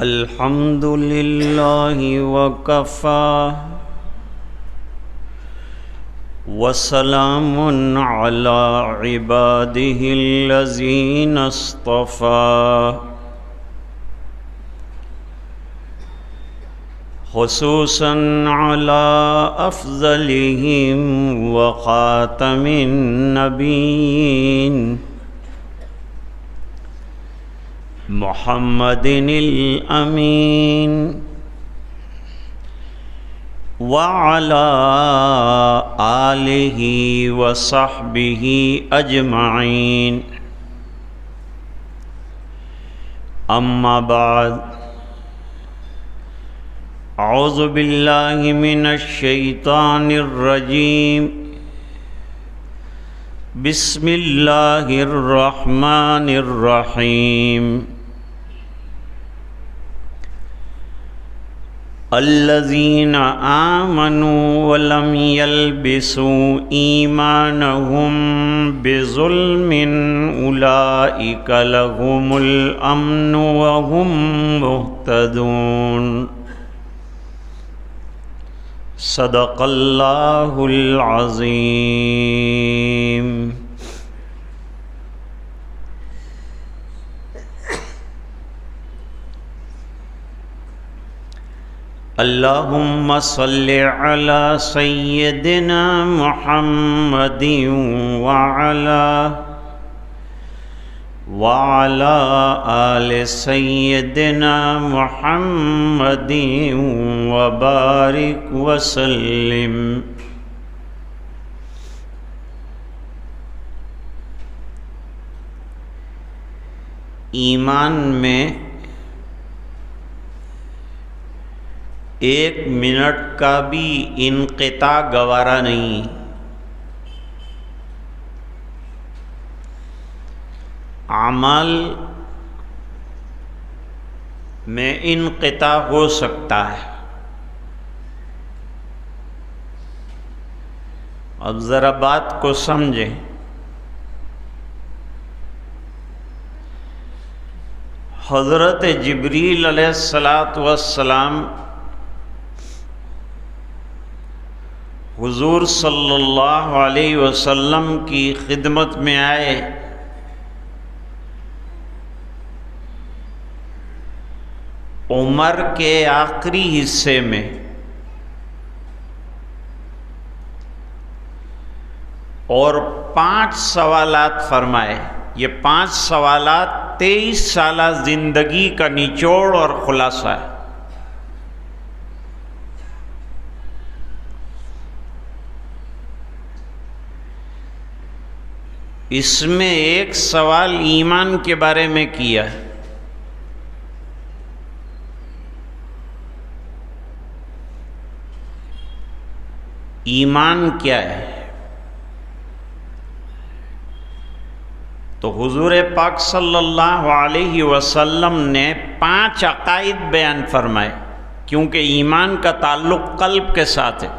الحمد لله وكفى وسلام على عباده الذين اصطفى خصوصا على أفضلهم وخاتم النبيين محمد الأمين وعلى آله وصحبه أجمعين أما بعد أعوذ بالله من الشيطان الرجيم بسم الله الرحمن الرحيم الذين آمنوا ولم يلبسوا إيمانهم بظلم أولئك لهم الأمن وهم مهتدون صدق الله العظيم. اللهم صل على سيدنا محمد وعلى آل سيدنا محمد وبارك وسلم. ایمان میں ایک منٹ کا بھی انقطاع گوارا نہیں. اعمال میں انقطاع ہو سکتا ہے. اب ذرا بات کو سمجھیں. حضرت جبریل علیہ السلام حضور صلی اللہ علیہ وسلم کی خدمت میں آئے. عمر کے آخری حصے میں اور 5 سوالات فرمائے. یہ 5 سوالات 23 سالہ زندگی کا نچوڑ اور خلاصہ ہے. اس میں ایک سوال ایمان کے بارے میں کیا ہے. ایمان کیا ہے؟ تو حضور پاک صلی اللہ علیہ وسلم نے 5 عقائد بیان فرمائے، کیونکہ ایمان کا تعلق قلب کے ساتھ ہے.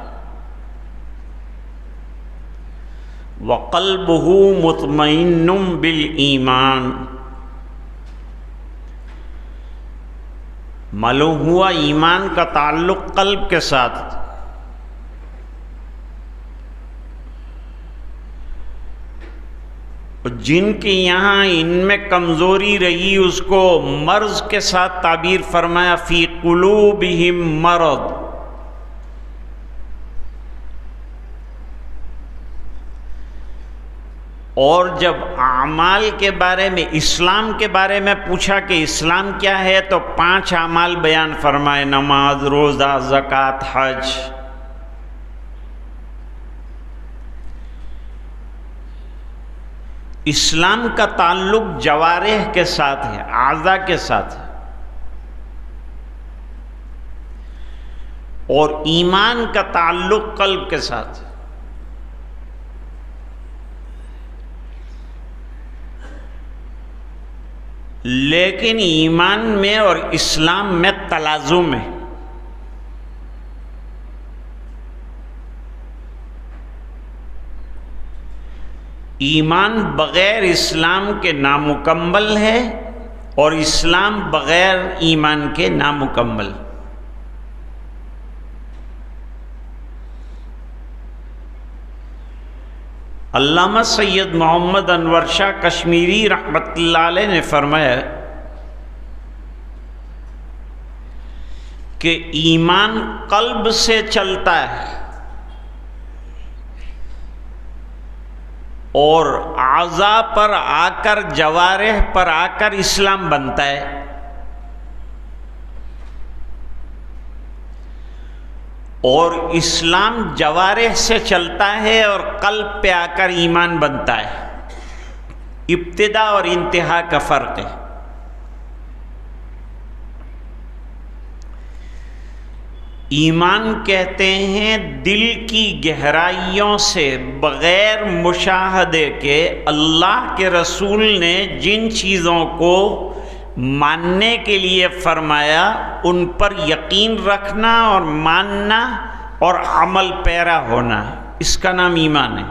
وَقَلْبُهُ مُطْمَئِنٌ بِالْإِيمَانِ. معلوم ہوا ایمان کا تعلق قلب کے ساتھ. جن کی یہاں ان میں کمزوری رہی اس کو مرض کے ساتھ تعبیر فرمایا فی قلوبہم مرض. اور جب اعمال کے بارے میں، اسلام کے بارے میں پوچھا کہ اسلام کیا ہے، تو 5 اعمال بیان فرمائے: نماز، روزہ، زکوٰۃ، حج. اسلام کا تعلق جوارح کے ساتھ ہے، اعضاء کے ساتھ ہے، اور ایمان کا تعلق قلب کے ساتھ ہے. لیکن ایمان میں اور اسلام میں تلازم ہے. ایمان بغیر اسلام کے نامکمل ہے اور اسلام بغیر ایمان کے نامکمل۔ علامہ سید محمد انور شاہ کشمیری رحمۃ اللہ علیہ نے فرمایا کہ ایمان قلب سے چلتا ہے اور اعضاء پر آ کر، جوارح پر آ کر اسلام بنتا ہے۔ اور اسلام جوارح سے چلتا ہے اور قلب پہ آ کر ایمان بنتا ہے۔ ابتدا اور انتہا کا فرق ہے۔ ایمان کہتے ہیں دل کی گہرائیوں سے بغیر مشاہدے کے اللہ کے رسول نے جن چیزوں کو ماننے کے لیے فرمایا ان پر یقین رکھنا اور ماننا اور عمل پیرا ہونا، اس کا نام ایمان ہے۔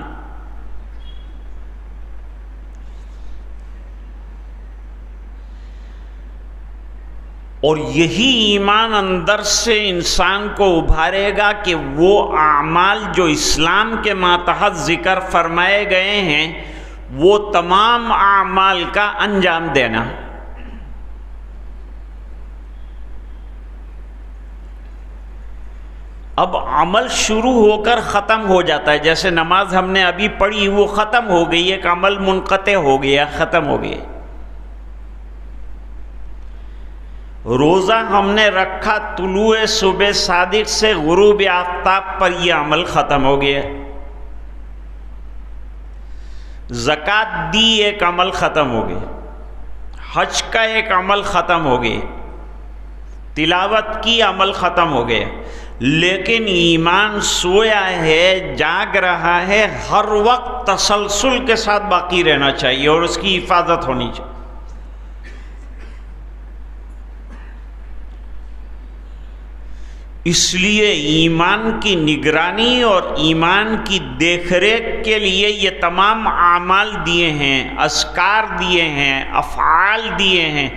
اور یہی ایمان اندر سے انسان کو ابھارے گا کہ وہ اعمال جو اسلام کے ماتحت ذکر فرمائے گئے ہیں وہ تمام اعمال کا انجام دینا۔ اب عمل شروع ہو کر ختم ہو جاتا ہے، جیسے نماز ہم نے ابھی پڑھی وہ ختم ہو گئی، ایک عمل منقطع ہو گیا، ختم ہو گیا۔ روزہ ہم نے رکھا طلوع صبح صادق سے غروب آفتاب پر، یہ عمل ختم ہو گیا۔ زکوٰۃ دی، ایک عمل ختم ہو گیا۔ حج کا ایک عمل ختم ہو گیا۔ تلاوت کی، عمل ختم ہو گیا۔ لیکن ایمان سویا ہے، جاگ رہا ہے، ہر وقت تسلسل کے ساتھ باقی رہنا چاہیے اور اس کی حفاظت ہونی چاہیے۔ اس لیے ایمان کی نگرانی اور ایمان کی دیکھ ریکھ کے لیے یہ تمام اعمال دیے ہیں، اذکار دیے ہیں، افعال دیے ہیں،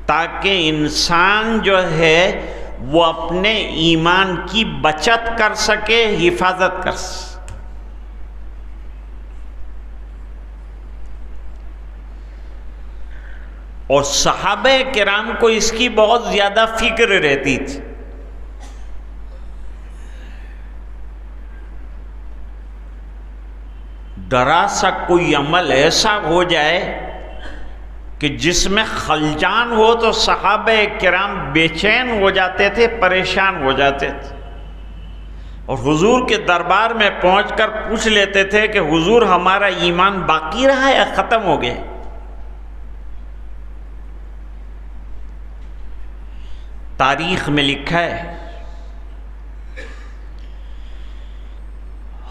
تاکہ انسان جو ہے وہ اپنے ایمان کی بچت کر سکے، حفاظت کر سکے۔ اور صحابہ کرام کو اس کی بہت زیادہ فکر رہتی تھی۔ ذرا سا کوئی عمل ایسا ہو جائے کہ جس میں خلجان ہو تو صحابہ کرام بے چین ہو جاتے تھے، پریشان ہو جاتے تھے، اور حضور کے دربار میں پہنچ کر پوچھ لیتے تھے کہ حضور ہمارا ایمان باقی رہا یا ختم ہو گیا؟ تاریخ میں لکھا ہے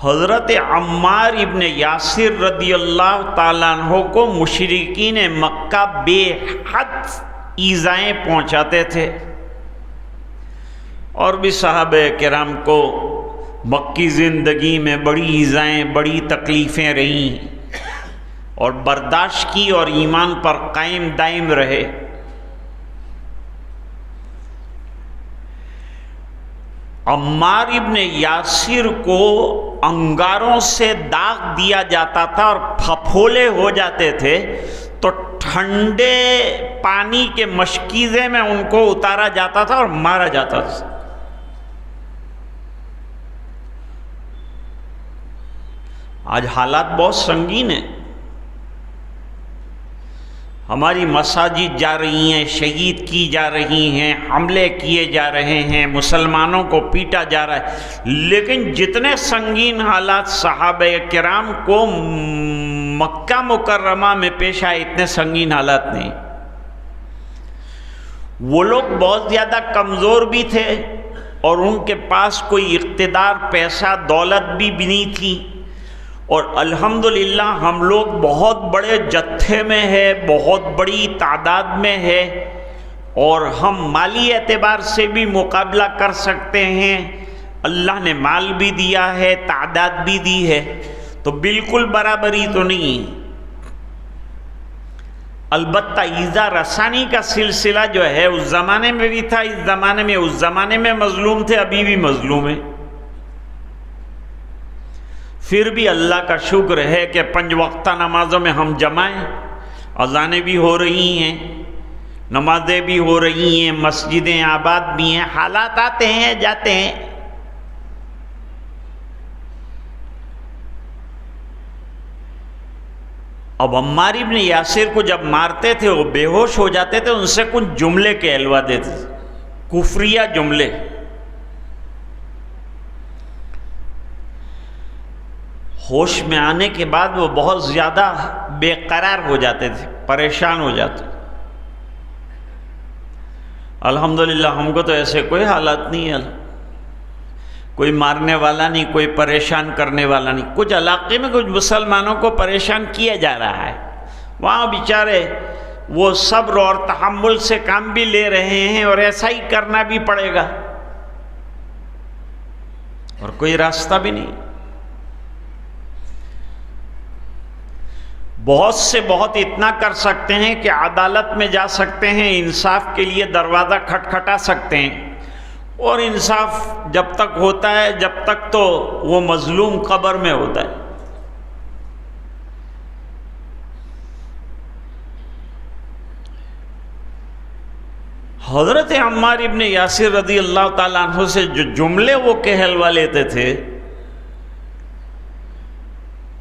حضرت عمار ابن یاسر رضی اللہ تعالیٰ عنہ کو مشرکین مکہ بے حد ایذائیں پہنچاتے تھے، اور بھی صحابہ کرام کو مکی زندگی میں بڑی ایذائیں، بڑی تکلیفیں رہیں، اور برداشت کی اور ایمان پر قائم دائم رہے۔ عمار ابن یاسر کو انگاروں سے داغ دیا جاتا تھا اور پھپھولے ہو جاتے تھے، تو ٹھنڈے پانی کے مشکیزے میں ان کو اتارا جاتا تھا اور مارا جاتا تھا۔ آج حالات بہت سنگین ہیں۔ ہماری مساجد جا رہی ہیں، شہید کی جا رہی ہیں، حملے کیے جا رہے ہیں، مسلمانوں کو پیٹا جا رہا ہے، لیکن جتنے سنگین حالات صحابہ کرام کو مکہ مکرمہ میں پیش آئے اتنے سنگین حالات نہیں۔ وہ لوگ بہت زیادہ کمزور بھی تھے اور ان کے پاس کوئی اقتدار، پیسہ، دولت بھی نہیں تھی، اور الحمدللہ ہم لوگ بہت بڑے جتھے میں ہے، بہت بڑی تعداد میں ہے، اور ہم مالی اعتبار سے بھی مقابلہ کر سکتے ہیں۔ اللہ نے مال بھی دیا ہے، تعداد بھی دی ہے، تو بالکل برابری تو نہیں۔ البتہ ایذا رسانی کا سلسلہ جو ہے اس زمانے میں بھی تھا، اس زمانے میں مظلوم تھے، ابھی بھی مظلوم ہیں۔ پھر بھی اللہ کا شکر ہے کہ 5 وقتہ نمازوں میں ہم جمائیں، اذانیں بھی ہو رہی ہیں، نمازیں بھی ہو رہی ہیں، مسجدیں آباد بھی ہیں، حالات آتے ہیں جاتے ہیں۔ اب عمار ابن یاسر کو جب مارتے تھے وہ بے ہوش ہو جاتے تھے، ان سے کچھ جملے کہلوا دیتے تھے، کفریہ جملے۔ ہوش میں آنے کے بعد وہ بہت زیادہ بے قرار ہو جاتے تھے، پریشان ہو جاتے۔ الحمدللہ ہم کو تو ایسے کوئی حالات نہیں ہے، کوئی مارنے والا نہیں، کوئی پریشان کرنے والا نہیں۔ کچھ علاقے میں کچھ مسلمانوں کو پریشان کیا جا رہا ہے، وہاں بیچارے وہ صبر اور تحمل سے کام بھی لے رہے ہیں، اور ایسا ہی کرنا بھی پڑے گا، اور کوئی راستہ بھی نہیں۔ بہت سے بہت اتنا کر سکتے ہیں کہ عدالت میں جا سکتے ہیں، انصاف کے لیے دروازہ کھٹکھٹا سکتے ہیں، اور انصاف جب تک ہوتا ہے، جب تک تو وہ مظلوم قبر میں ہوتا ہے۔ حضرت عمار ابن یاسر رضی اللہ تعالیٰ عنہ سے جو جملے وہ کہلوا لیتے تھے،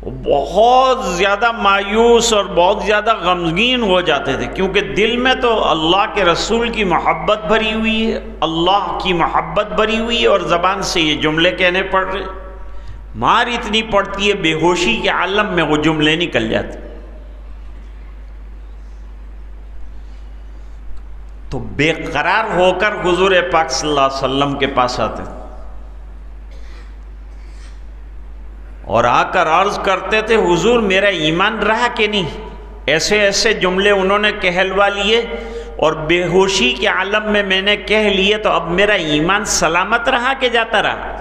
وہ بہت زیادہ مایوس اور بہت زیادہ غمگین ہو جاتے تھے، کیونکہ دل میں تو اللہ کے رسول کی محبت بھری ہوئی ہے، اللہ کی محبت بھری ہوئی ہے، اور زبان سے یہ جملے کہنے پڑ رہے، مار اتنی پڑتی ہے، بے ہوشی کے عالم میں وہ جملے نکل جاتے۔ تو بے قرار ہو کر حضور پاک صلی اللہ علیہ وسلم کے پاس آتے تھے، اور آ کر عرض کرتے تھے، حضور میرا ایمان رہا کہ نہیں؟ ایسے ایسے جملے انہوں نے کہلوا لیے، اور بے ہوشی کے عالم میں نے کہہ لیے، تو اب میرا ایمان سلامت رہا کہ جاتا رہا؟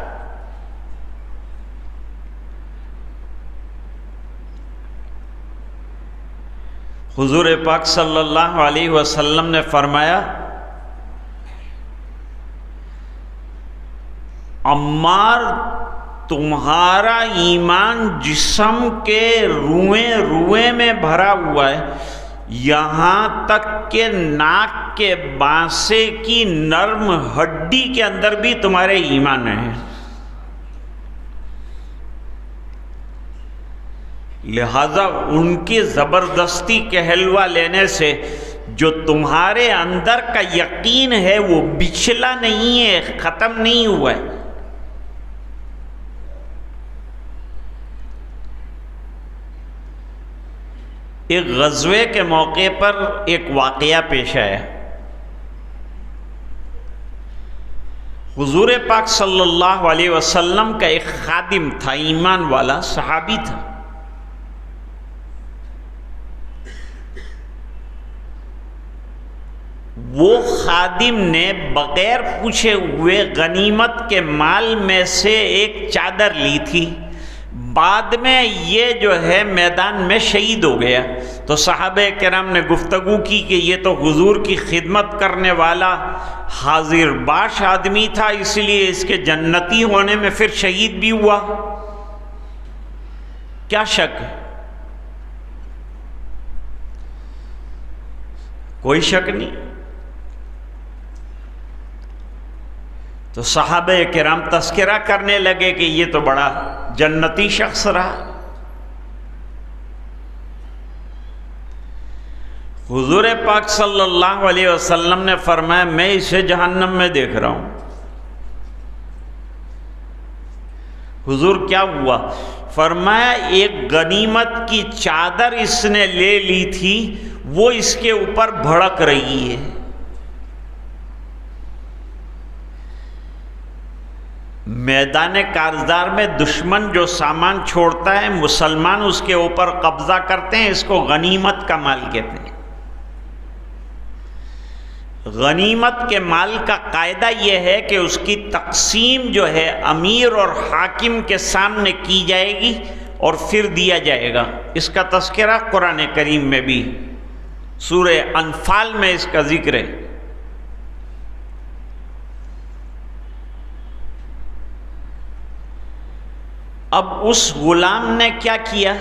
حضور پاک صلی اللہ علیہ وسلم نے فرمایا، عمار تمہارا ایمان جسم کے روئیں روئیں میں بھرا ہوا ہے، یہاں تک کہ ناک کے بانسے کی نرم ہڈی کے اندر بھی تمہارے ایمان ہے۔ لہذا ان کی زبردستی کہلوا لینے سے جو تمہارے اندر کا یقین ہے وہ بچھلا نہیں ہے، ختم نہیں ہوا ہے۔ ایک غزوے کے موقع پر ایک واقعہ پیش آیا۔ حضور پاک صلی اللہ علیہ وسلم کا ایک خادم تھا، ایمان والا صحابی تھا۔ وہ خادم نے بغیر پوچھے ہوئے غنیمت کے مال میں سے ایک چادر لی تھی، بعد میں یہ جو ہے میدان میں شہید ہو گیا۔ تو صحابہ کرام نے گفتگو کی کہ یہ تو حضور کی خدمت کرنے والا حاضر باش آدمی تھا، اس لیے اس کے جنتی ہونے میں پھر شہید بھی ہوا، کیا شک ہے؟ کوئی شک نہیں۔ تو صحابہ کرام تذکرہ کرنے لگے کہ یہ تو بڑا جنتی شخص رہا۔ حضور پاک صلی اللہ علیہ وسلم نے فرمایا، میں اسے جہنم میں دیکھ رہا ہوں۔ حضور کیا ہوا؟ فرمایا ایک غنیمت کی چادر اس نے لے لی تھی، وہ اس کے اوپر بھڑک رہی ہے۔ میدان کارزار میں دشمن جو سامان چھوڑتا ہے، مسلمان اس کے اوپر قبضہ کرتے ہیں، اس کو غنیمت کا مال کہتے ہیں۔ غنیمت کے مال کا قاعدہ یہ ہے کہ اس کی تقسیم جو ہے امیر اور حاکم کے سامنے کی جائے گی اور پھر دیا جائے گا۔ اس کا تذکرہ قرآن کریم میں بھی۔ سورہ انفال میں اس کا ذکر ہے۔ اب اس غلام نے کیا کیا؟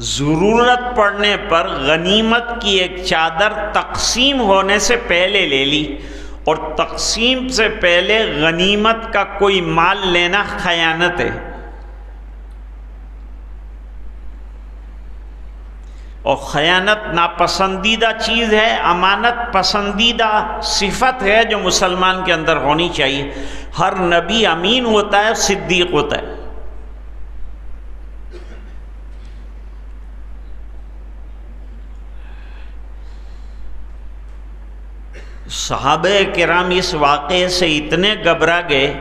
ضرورت پڑنے پر غنیمت کی ایک چادر تقسیم ہونے سے پہلے لے لی، اور تقسیم سے پہلے غنیمت کا کوئی مال لینا خیانت ہے، اور خیانت ناپسندیدہ چیز ہے، امانت پسندیدہ صفت ہے جو مسلمان کے اندر ہونی چاہیے۔ ہر نبی امین ہوتا ہے، صدیق ہوتا ہے۔ صحابہ کرام اس واقعے سے اتنے گھبرا گئے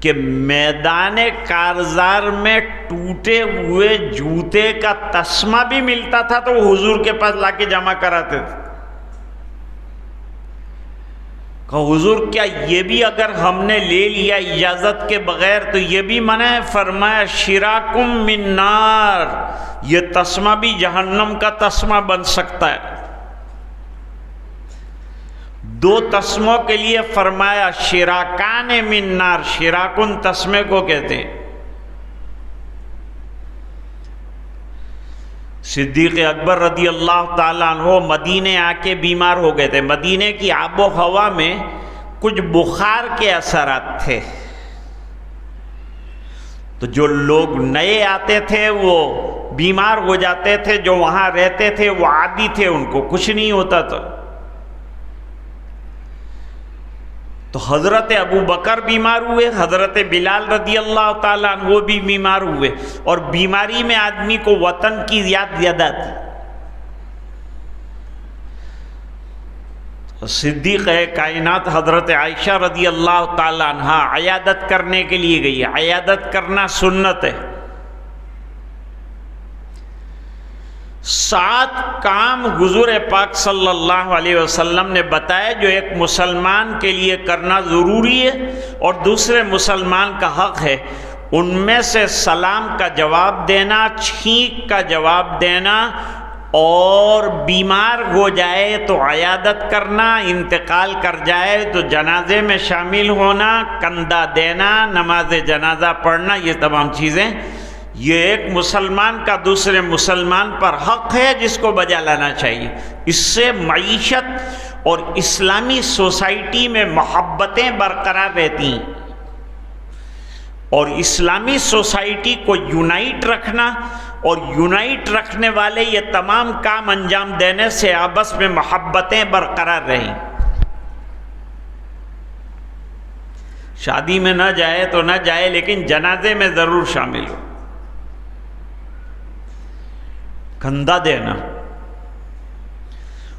کہ میدان کارزار میں ٹوٹے ہوئے جوتے کا تسمہ بھی ملتا تھا تو وہ حضور کے پاس لا کے جمع کراتے تھے۔ کہ حضور کیا یہ بھی اگر ہم نے لے لیا اجازت کے بغیر تو یہ بھی منع ہے؟ فرمایا شراکم من نار، یہ تسمہ بھی جہنم کا تسمہ بن سکتا ہے۔ دو تسموں کے لیے فرمایا شراکان من نار، شراکن تسمے کو کہتے ہیں۔ صدیق اکبر رضی اللہ تعالیٰ عنہ مدینے آ کے بیمار ہو گئے تھے۔ مدینے کی آب و ہوا میں کچھ بخار کے اثرات تھے، تو جو لوگ نئے آتے تھے وہ بیمار ہو جاتے تھے، جو وہاں رہتے تھے وہ عادی تھے، ان کو کچھ نہیں ہوتا تھا۔ تو حضرت ابو بکر بیمار ہوئے، حضرت بلال رضی اللہ تعالیٰ عنہ وہ بھی بیمار ہوئے، اور بیماری میں آدمی کو وطن کی یاد آتی۔ صدیق کائنات حضرت عائشہ رضی اللہ تعالیٰ عنہ عیادت کرنے کے لیے گئی۔ عیادت کرنا سنت ہے۔ 7 کام حضور پاک صلی اللہ علیہ وسلم نے بتائے جو ایک مسلمان کے لیے کرنا ضروری ہے اور دوسرے مسلمان کا حق ہے۔ ان میں سے سلام کا جواب دینا، چھینک کا جواب دینا، اور بیمار ہو جائے تو عیادت کرنا، انتقال کر جائے تو جنازے میں شامل ہونا، کندھا دینا، نماز جنازہ پڑھنا، یہ تمام چیزیں یہ ایک مسلمان کا دوسرے مسلمان پر حق ہے جس کو بجا لانا چاہیے۔ اس سے معیشت اور اسلامی سوسائٹی میں محبتیں برقرار رہتی ہیں، اور اسلامی سوسائٹی کو یونائٹ رکھنا اور یونائٹ رکھنے والے یہ تمام کام انجام دینے سے آپس میں محبتیں برقرار رہیں۔ شادی میں نہ جائے تو نہ جائے، لیکن جنازے میں ضرور شامل ہو۔ کندھا دینا،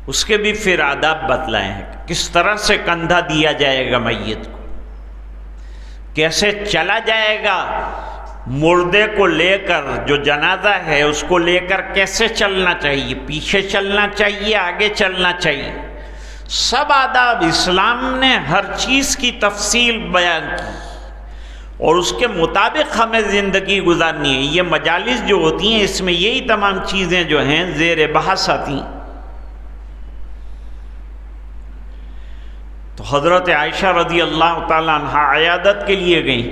اس کے بھی پھر آداب بتلائے ہیں، کس طرح سے کندھا دیا جائے گا میت کو، کیسے چلا جائے گا، مردے کو لے کر جو جنازہ ہے اس کو لے کر کیسے چلنا چاہیے، پیچھے چلنا چاہیے، آگے چلنا چاہیے، سب آداب اسلام نے ہر چیز کی تفصیل بیان کی، اور اس کے مطابق ہمیں زندگی گزارنی ہے۔ یہ مجالس جو ہوتی ہیں اس میں یہی تمام چیزیں جو ہیں زیر بحث آتی ہیں۔ تو حضرت عائشہ رضی اللہ تعالیٰ عنہ عیادت کے لیے گئیں۔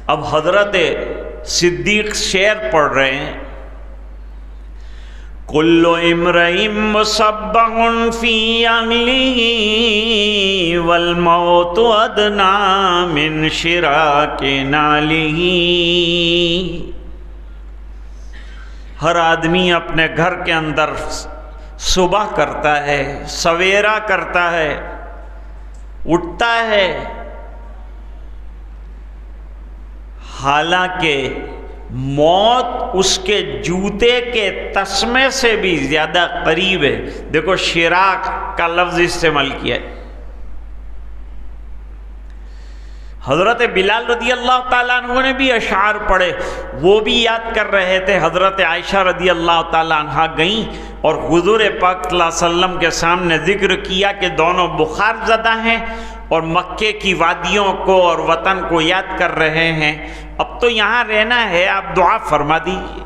اب حضرت صدیق شعر پڑھ رہے ہیں، کل امرئ مصبح فی اہلہ والموت ادنی من شراک نعلہ۔ ہر آدمی اپنے گھر کے اندر صبح کرتا ہے، سویرا کرتا ہے، اٹھتا ہے، حالانکہ موت اس کے جوتے کے تسمے سے بھی زیادہ قریب ہے۔ دیکھو شراک کا لفظ استعمال کیا ہے۔ حضرت بلال رضی اللہ تعالیٰ عنہ نے بھی اشعار پڑھے، وہ بھی یاد کر رہے تھے۔ حضرت عائشہ رضی اللہ تعالیٰ عنہ گئیں اور حضور پاک صلی اللہ علیہ وسلم کے سامنے ذکر کیا کہ دونوں بخار زدہ ہیں اور مکے کی وادیوں کو اور وطن کو یاد کر رہے ہیں، اب تو یہاں رہنا ہے، آپ دعا فرما دیجیے۔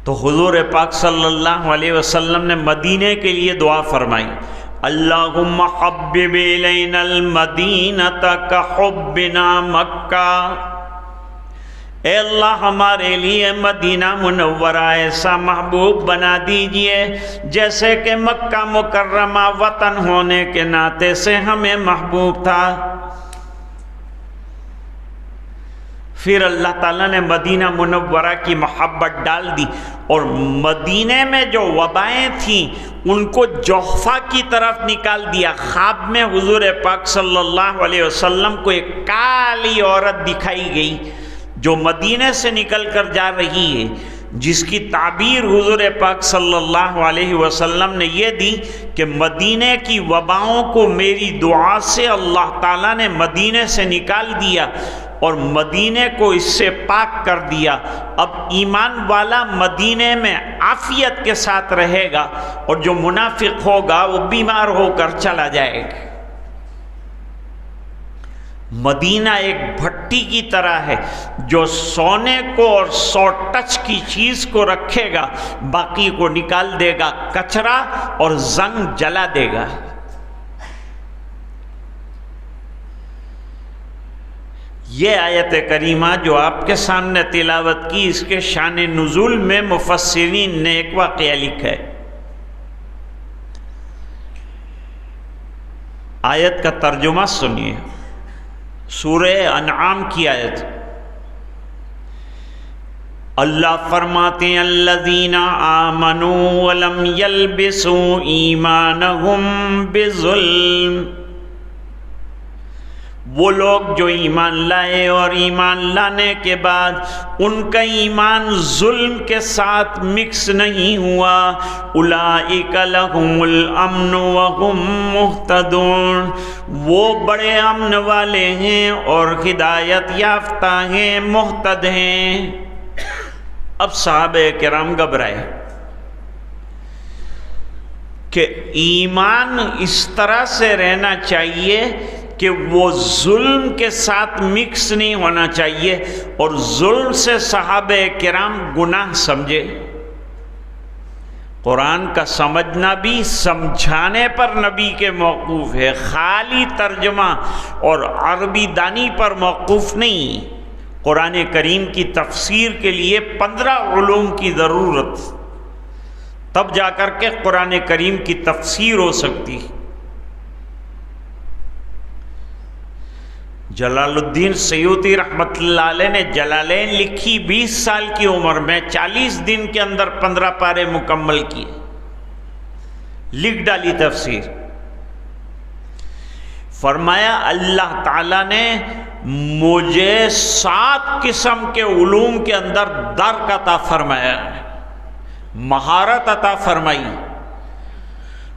تو حضور پاک صلی اللہ علیہ وسلم نے مدینے کے لیے دعا فرمائی، اللہم حبب الینا المدینۃ کحبنا مکہ، اے اللہ ہمارے لیے مدینہ منورہ ایسا محبوب بنا دیجئے جیسے کہ مکہ مکرمہ وطن ہونے کے ناطے سے ہمیں محبوب تھا۔ پھر اللہ تعالیٰ نے مدینہ منورہ کی محبت ڈال دی، اور مدینے میں جو وبائیں تھیں ان کو جوحفہ کی طرف نکال دیا۔ خواب میں حضور پاک صلی اللہ علیہ وسلم کو ایک کالی عورت دکھائی گئی جو مدینے سے نکل کر جا رہی ہے، جس کی تعبیر حضور پاک صلی اللہ علیہ وسلم نے یہ دی کہ مدینے کی وباؤں کو میری دعا سے اللہ تعالیٰ نے مدینے سے نکال دیا اور مدینے کو اس سے پاک کر دیا۔ اب ایمان والا مدینے میں عافیت کے ساتھ رہے گا، اور جو منافق ہوگا وہ بیمار ہو کر چلا جائے گا۔ مدینہ ایک بھٹی کی طرح ہے جو سونے کو اور 100 ٹچ کی چیز کو رکھے گا، باقی کو نکال دے گا، کچرا اور زنگ جلا دے گا۔ یہ آیت کریمہ جو آپ کے سامنے تلاوت کی، اس کے شان نزول میں مفسرین نے ایک واقعہ لکھا ہے۔ آیت کا ترجمہ سنیے، سورہ انعام کی آیت۔ اللہ فرماتے ہیں الذین آمنوا ولم یلبسوا ایمانہم بظلم، وہ لوگ جو ایمان لائے اور ایمان لانے کے بعد ان کا ایمان ظلم کے ساتھ مکس نہیں ہوا، اولئک لہم الامن وہم مہتدون، وہ بڑے امن والے ہیں اور ہدایت یافتہ ہیں، مہتد ہیں۔ اب صحابہ کرام گھبرائے کہ ایمان اس طرح سے رہنا چاہیے کہ وہ ظلم کے ساتھ مکس نہیں ہونا چاہیے، اور ظلم سے صحابہ کرام گناہ سمجھے۔ قرآن کا سمجھنا بھی سمجھانے پر نبی کے موقوف ہے، خالی ترجمہ اور عربی دانی پر موقوف نہیں۔ قرآن کریم کی تفسیر کے لیے 15 علوم کی ضرورت، تب جا کر کے قرآن کریم کی تفسیر ہو سکتی۔ جلال الدین سیوطی رحمۃ اللہ علیہ نے جلالین لکھی 20 سال کی عمر میں، 40 دن کے اندر 15 پارے مکمل کیے، لکھ ڈالی تفسیر۔ فرمایا اللہ تعالیٰ نے مجھے 7 قسم کے علوم کے اندر درک عطا فرمایا، مہارت عطا فرمائی،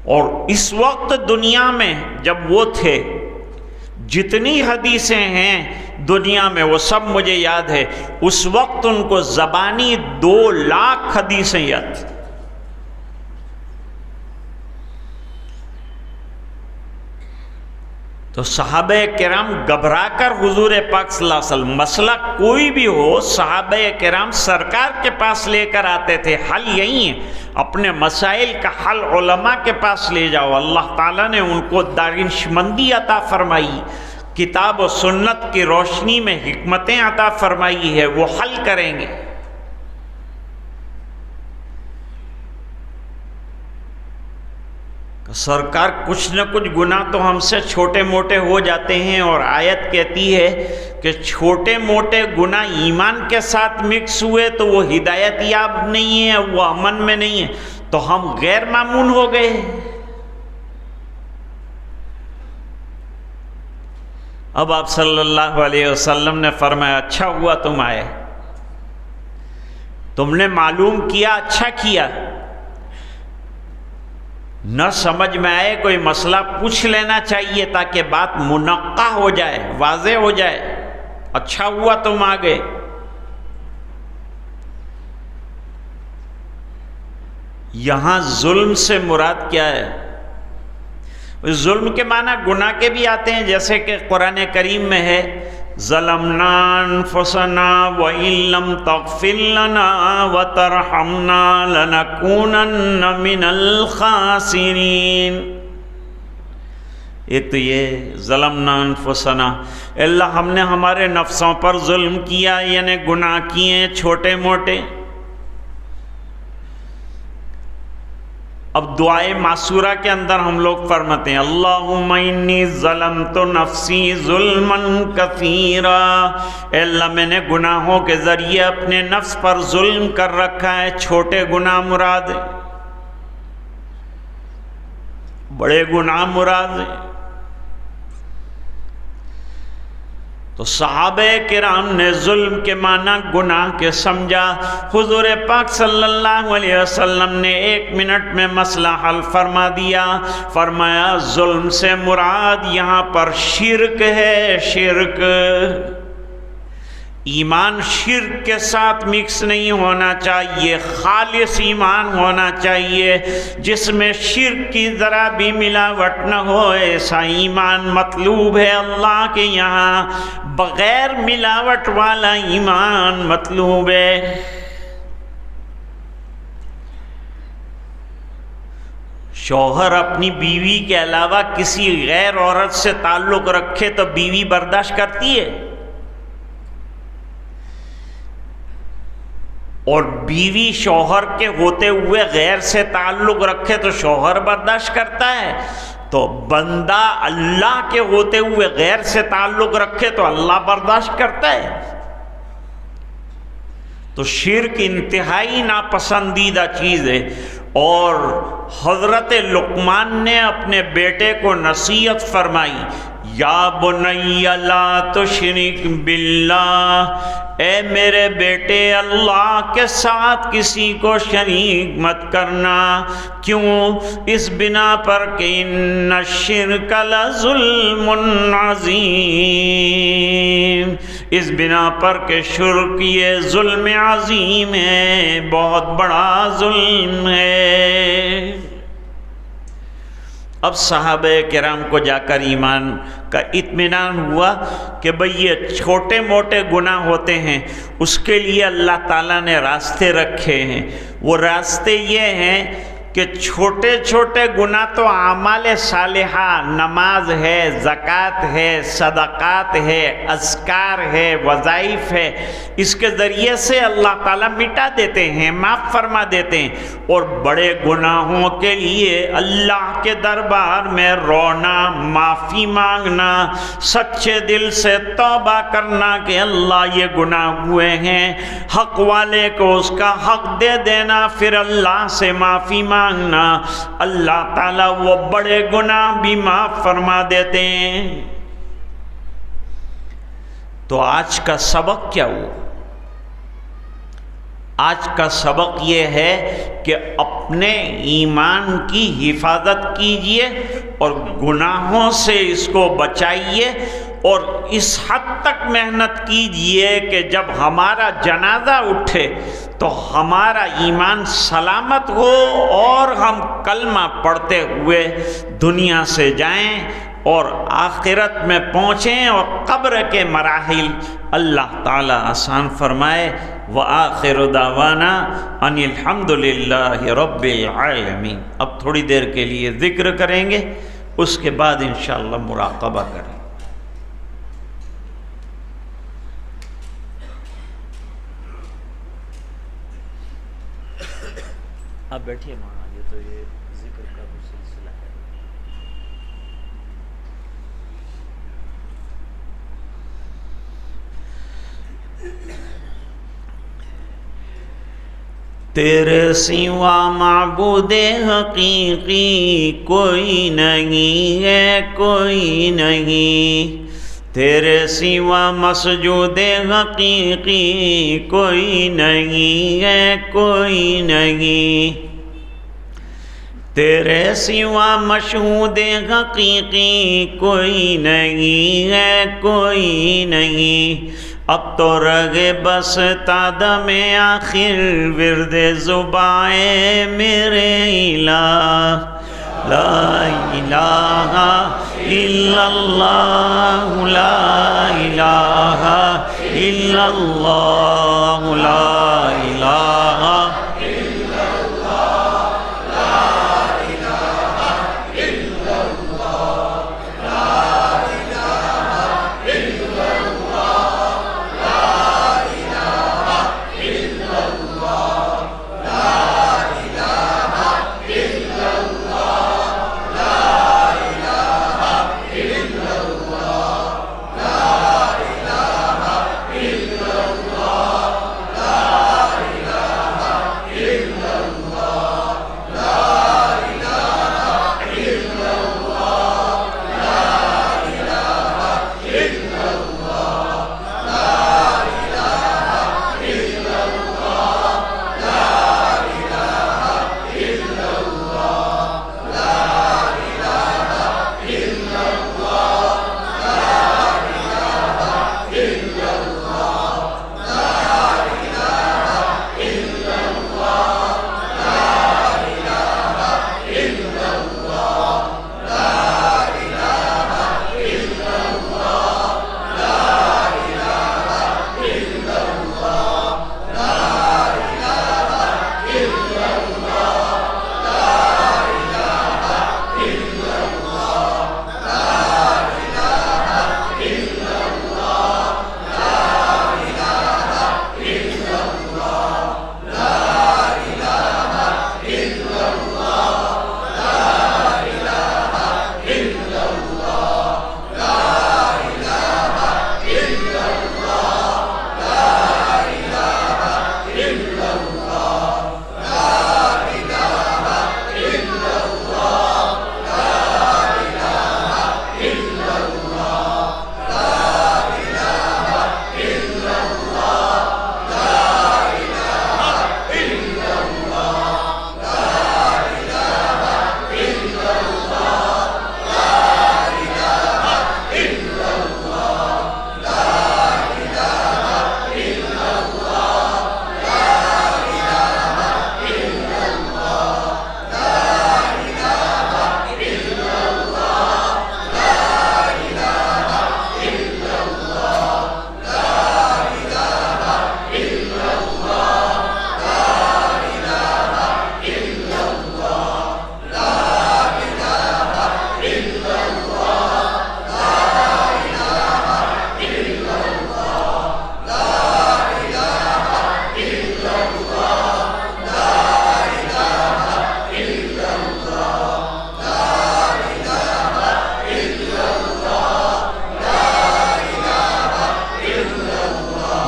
اور اس وقت دنیا میں جب وہ تھے، جتنی حدیثیں ہیں دنیا میں وہ سب مجھے یاد ہے۔ اس وقت ان کو زبانی 2 لاکھ حدیثیں یاد تھیں۔ تو صحابہ کرام گھبرا کر حضور پاک صلی اللہ علیہ وسلم، مسئلہ کوئی بھی ہو صحابہ کرام سرکار کے پاس لے کر آتے تھے، حل یہی ہے، اپنے مسائل کا حل علماء کے پاس لے جاؤ۔ اللہ تعالیٰ نے ان کو دانشمندی عطا فرمائی، کتاب و سنت کی روشنی میں حکمتیں عطا فرمائی ہے، وہ حل کریں گے۔ سرکار کچھ نہ کچھ گناہ تو ہم سے چھوٹے موٹے ہو جاتے ہیں، اور آیت کہتی ہے کہ چھوٹے موٹے گناہ ایمان کے ساتھ مکس ہوئے تو وہ ہدایت یاب نہیں ہے، وہ امن میں نہیں ہے، تو ہم غیر معمون ہو گئے۔ اب آپ صلی اللہ علیہ وسلم نے فرمایا اچھا ہوا تم آئے، تم نے معلوم کیا، اچھا کیا۔ نہ سمجھ میں آئے کوئی مسئلہ پوچھ لینا چاہیے تاکہ بات منقع ہو جائے، واضح ہو جائے۔ اچھا ہوا تم آ گئے۔ یہاں ظلم سے مراد کیا ہے؟ ظلم کے معنی گناہ کے بھی آتے ہیں، جیسے کہ قرآن کریم میں ہے ظلمنا انفسنا وان لم تغفر لنا وترحمنا لنکونن من الخاسرین۔ ایک تو یہ ظلمنا انفسنا، اللہ ہم نے ہمارے نفسوں پر ظلم کیا، یعنی گناہ کیے چھوٹے موٹے۔ اب دعائے معصورہ کے اندر ہم لوگ فرماتے ہیں اللہم انی ظلمت نفسی ظلما کثیرا، اے اللہ میں نے گناہوں کے ذریعے اپنے نفس پر ظلم کر رکھا ہے۔ چھوٹے گناہ مراد ہے، بڑے گناہ مراد ہے؟ تو صحابہ کرام نے ظلم کے معنی گناہ کے سمجھا۔ حضور پاک صلی اللہ علیہ وسلم نے 1 منٹ میں مسئلہ حل فرما دیا، فرمایا ظلم سے مراد یہاں پر شرک ہے، شرک۔ ایمان شرک کے ساتھ مکس نہیں ہونا چاہیے، خالص ایمان ہونا چاہیے جس میں شرک کی ذرا بھی ملاوٹ نہ ہو، ایسا ایمان مطلوب ہے اللہ کے یہاں۔ بغیر ملاوٹ والا ایمان مطلوب ہے۔ شوہر اپنی بیوی کے علاوہ کسی غیر عورت سے تعلق رکھے تو بیوی برداشت کرتی ہے، اور بیوی شوہر کے ہوتے ہوئے غیر سے تعلق رکھے تو شوہر برداشت کرتا ہے، تو بندہ اللہ کے ہوتے ہوئے غیر سے تعلق رکھے تو اللہ برداشت کرتا ہے۔ تو شرک انتہائی ناپسندیدہ چیز ہے، اور حضرت لقمان نے اپنے بیٹے کو نصیحت فرمائی، یا بنی لا تشرک باللہ، اے میرے بیٹے اللہ کے ساتھ کسی کو شریک مت کرنا۔ کیوں؟ اس بنا پر کہ ان الشرک لظلم عظیم، اس بنا پر کہ شرک یہ ظلم عظیم ہے، بہت بڑا ظلم ہے۔ اب صحابہ کرام کو جا کر ایمان کا اطمینان ہوا کہ بھئی یہ چھوٹے موٹے گناہ ہوتے ہیں، اس کے لیے اللہ تعالیٰ نے راستے رکھے ہیں۔ وہ راستے یہ ہیں کہ چھوٹے چھوٹے گناہ تو اعمال صالحہ، نماز ہے، زکوٰۃ ہے، صدقات ہے، اذکار ہے، وظائف ہے، اس کے ذریعے سے اللہ تعالیٰ مٹا دیتے ہیں، معاف فرما دیتے ہیں۔ اور بڑے گناہوں کے لیے اللہ کے دربار میں رونا، معافی مانگنا، سچے دل سے توبہ کرنا کہ اللہ یہ گناہ ہوئے ہیں، حق والے کو اس کا حق دے دینا، پھر اللہ سے معافی مانگنا، اللہ تعالیٰ وہ بڑے گناہ بھی معاف فرما دیتے ہیں۔ تو آج کا سبق کیا ہوا؟ آج کا سبق یہ ہے کہ اپنے ایمان کی حفاظت کیجئے اور گناہوں سے اس کو بچائیے، اور اس حد تک محنت کیجئے کہ جب ہمارا جنازہ اٹھے تو ہمارا ایمان سلامت ہو اور ہم کلمہ پڑھتے ہوئے دنیا سے جائیں اور آخرت میں پہنچیں، اور قبر کے مراحل اللہ تعالیٰ آسان فرمائے۔ وآخر دعوانا ان الحمد للہ رب العالمین۔ اب تھوڑی دیر کے لیے ذکر کریں گے، اس کے بعد انشاءاللہ مراقبہ کریں۔ آپ بیٹھیے مانا، یہ تو یہ ذکر کا بھی سلسلہ ہے۔ تیرے سوا معبود حقیقی کوئی نہیں ہے، کوئی نہیں، تیرے سوا مسجود حقیقی کوئی نہیں ہے، کوئی نہیں، تیرے سوا مشہود حقیقی کوئی نہیں ہے، کوئی نہیں۔ اب تو رگے بس تادم آخر ورد زبائے میرے الہ، لا الہ الا اللہ لا الہ الا اللہ لا الہ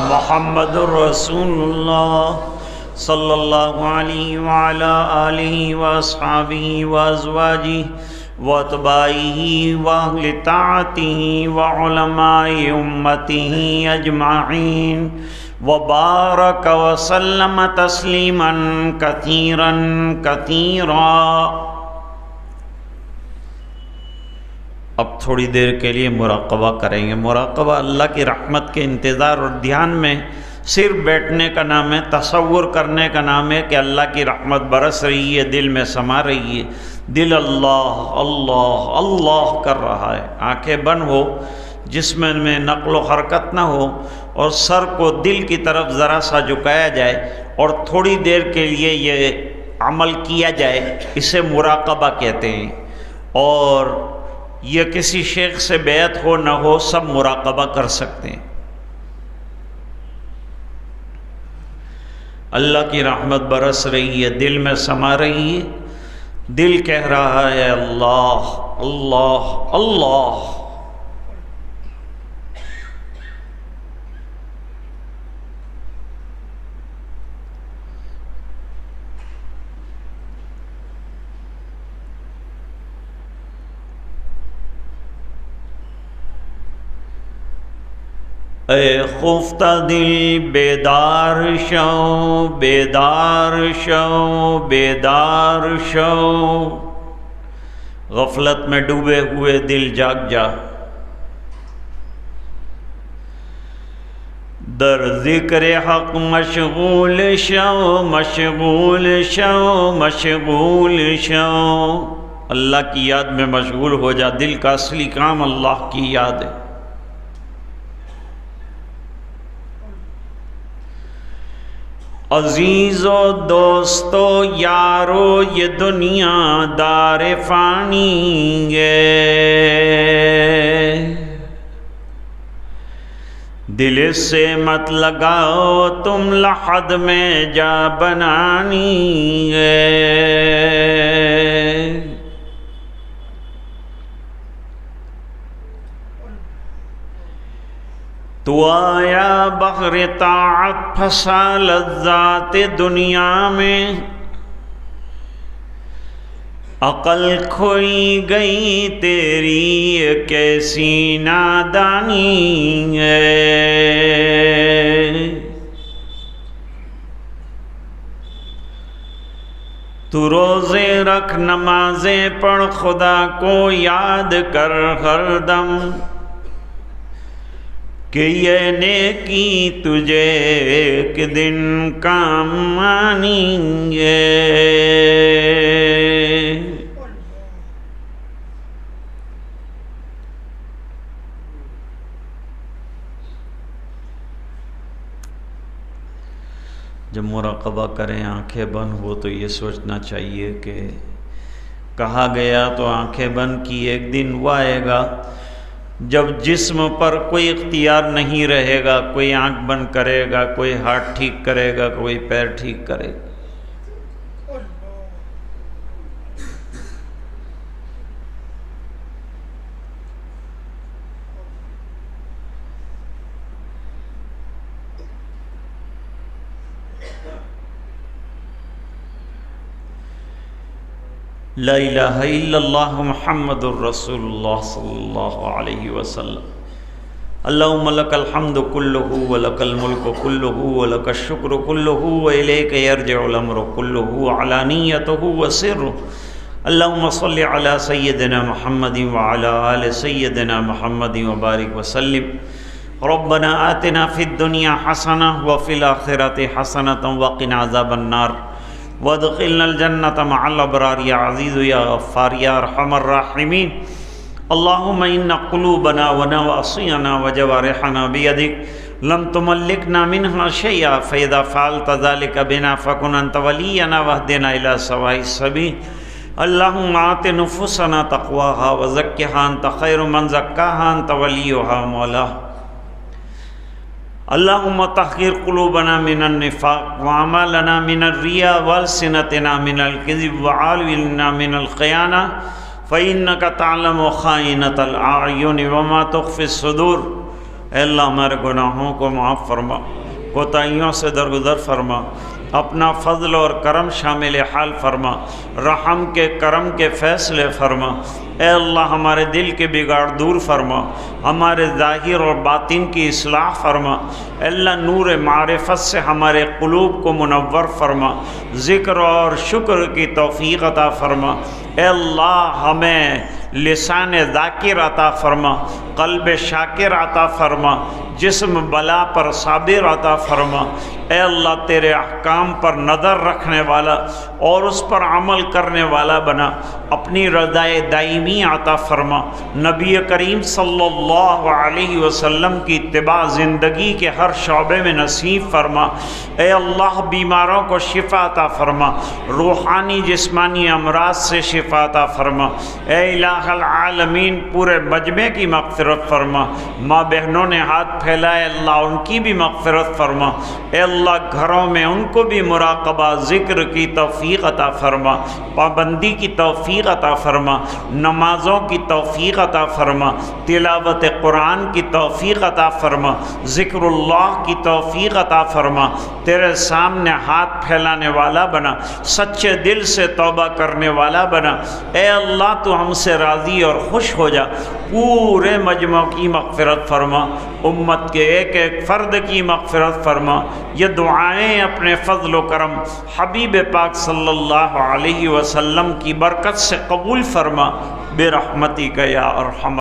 محمد رسول اللہ صلی اللہ علیہ وعلا آلہ واصحابہ وازواجہ واتباعہ واہل طاعتہ وعلماء امتہ اجمعین وبارک وسلم تسلیما کثیرا کثیرا۔ اب تھوڑی دیر کے لیے مراقبہ کریں گے۔ مراقبہ اللہ کی رحمت کے انتظار اور دھیان میں صرف بیٹھنے کا نام ہے، تصور کرنے کا نام ہے کہ اللہ کی رحمت برس رہی ہے، دل میں سما رہی ہے، دل اللہ اللہ اللہ کر رہا ہے، آنکھیں بند ہو، جسم میں نقل و حرکت نہ ہو، اور سر کو دل کی طرف ذرا سا جھکایا جائے اور تھوڑی دیر کے لیے یہ عمل کیا جائے، اسے مراقبہ کہتے ہیں۔ اور یہ کسی شیخ سے بیعت ہو نہ ہو، سب مراقبہ کر سکتے ہیں۔ اللہ کی رحمت برس رہی ہے، دل میں سما رہی ہے، دل کہہ رہا ہے اللہ اللہ اللہ۔ اے خفتہ دل بیدار شو بیدار شو بیدار شو، غفلت میں ڈوبے ہوئے دل جاگ جا، در ذکر حق مشغول شو مشغول شو مشغول شو۔ اللہ کی یاد میں مشغول ہو جا، دل کا اصلی کام اللہ کی یاد ہے۔ عزیزو دوستو یارو یہ دنیا دار فانی ہے، دل سے مت لگاؤ تم لحد میں جا بنانی ہے۔ تو آیا بغیر طاعت پھنسا لذات دنیا میں، عقل کھوئی گئی تیری یہ کیسی نادانی ہے۔ تو روزے رکھ نمازیں پڑھ خدا کو یاد کر ہر دم، کہ یہ نیکی تجھے ایک دن کام آنی ہے۔ جب مراقبہ کریں آنکھیں بند ہو تو یہ سوچنا چاہیے کہ کہا گیا تو آنکھیں بند کی، ایک دن وہ آئے گا جب جسم پر کوئی اختیار نہیں رہے گا، کوئی آنکھ بند کرے گا، کوئی ہاتھ ٹھیک کرے گا، کوئی پیر ٹھیک کرے گا۔ لا الہ الا اللہ محمد الرسول اللہ صلی اللہ علیہ وسلم۔ اللہم لک الحمد کلہ ولک الملک کلہ ولک الشکر کلہ والیک یرجع الامر کلہ علانیتہ وسرہ۔ اللہم صل علی سیدنا محمد وعلی آل سیدنا محمد وبارک وسلم۔ ربنا آتنا فی الدنیا حسنہ وفی الآخرۃ حسنۃ وقنا عذاب النار وادخلنا الجنة مع الابرار یا عزیز یا غفار یا ارحم الراحمین۔ اللہم ان قلوبنا ونواصینا وجوارحنا بیدک لم تملکنا منها شیئا فاذا فعلت ذلك بنا فکن انت ولینا واہدنا الى سواء السبیل۔ اللہم آت نفوسنا تقواها وزکها انت خیر من زکاها انت ولیها مولاها۔ اللہم طہر قلوبنا من النفاق وعمالنا من الریا والسنتنا من الکذب وعالونا من الخیانہ فإنک تعلم خائنۃ الأعین وما تخفی الصدور۔ اے اللہ ہمارے گناہوں کو معاف فرما، کوتاہیوں سے درگزر فرما، اپنا فضل اور کرم شامل حال فرما، رحم کے کرم کے فیصلے فرما۔ اے اللہ ہمارے دل کے بگاڑ دور فرما، ہمارے ظاہر اور باطن کی اصلاح فرما۔ اے اللہ نور معرفت سے ہمارے قلوب کو منور فرما، ذکر اور شکر کی توفیق عطا فرما۔ اے اللہ ہمیں لسان ذاکر عطا فرما، قلب شاکر عطا فرما، جسم بلا پر صابر عطا فرما۔ اے اللہ تیرے احکام پر نظر رکھنے والا اور اس پر عمل کرنے والا بنا، اپنی رضائے دائمی عطا فرما۔ نبی کریم صلی اللہ علیہ وسلم کی اتباع زندگی کے ہر شعبے میں نصیب فرما۔ اے اللہ بیماروں کو شفا عطا فرما، روحانی جسمانی امراض سے شفا عطا فرما۔ اے الہ العالمین پورے مجمع کی مغفرت فرما، ماں بہنوں نے ہاتھ پھیلائے اللہ ان کی بھی مغفرت فرما۔ اے اللہ گھروں میں ان کو بھی مراقبہ ذکر کی توفیق عطا فرما، پابندی کی توفیق عطا فرما، نمازوں کی توفیق عطا فرما، تلاوت قرآن کی توفیق عطا فرما، ذکر اللہ کی توفیق عطا فرما۔ تیرے سامنے ہاتھ پھیلانے والا بنا، سچے دل سے توبہ کرنے والا بنا۔ اے اللہ تو ہم سے راضی اور خوش ہو جا، پورے مجمع کی مغفرت فرما، امت کے ایک ایک فرد کی مغفرت فرما۔ یہ دعائیں اپنے فضل و کرم حبیب پاک صلی اللہ علیہ وسلم کی برکت سے قبول فرما، برحمتک یا ارحم